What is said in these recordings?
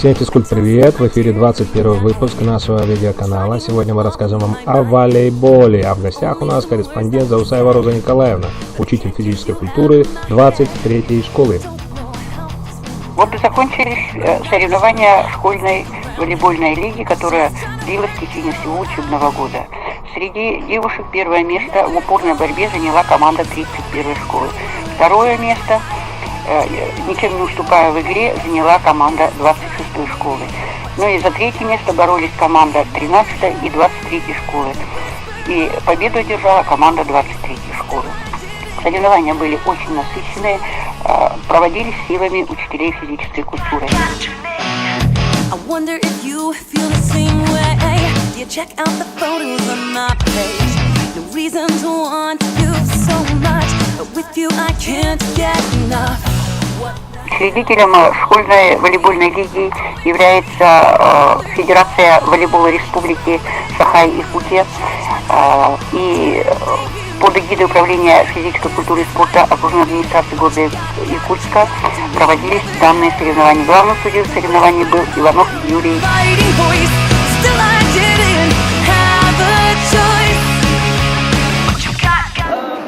Всем физкульт-привет! В эфире 21 выпуск нашего видеоканала. Сегодня мы расскажем вам о волейболе. А в гостях у нас корреспондент Заусаева Роза Николаевна, учитель физической культуры 23-й школы. Вот и закончились соревнования школьной волейбольной лиги, которая длилась в течение всего учебного года. Среди девушек первое место в упорной борьбе заняла команда 31-й школы. Второе место, ничем не уступая в игре, заняла команда 26-й школы. Ну и за третье место боролись команда 13-й и 23-й школы. И победу одержала команда 23-й школы. Соревнования были очень насыщенные, проводились силами учителей физической культуры. Учредителем школьной волейбольной лиги является Федерация волейбола Республики Саха-Якутия и под эгидой управления физической культуры и спорта окружной администрации города Якутска проводились данные соревнования. Главным судьей соревнований был Иванов Юрий.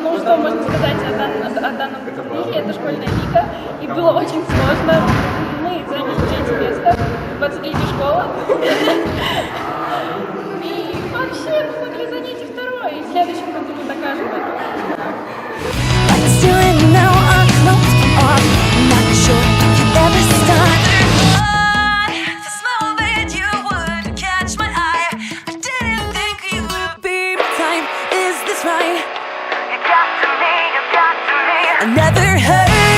Ну, что можно сказать о данном турнире? Это школьная лига, и было очень сложно. Мы заняли 3 место, 23-я школа. И вообще мы могли занять и 2-е, и в следующем году мы докажем это. I never heard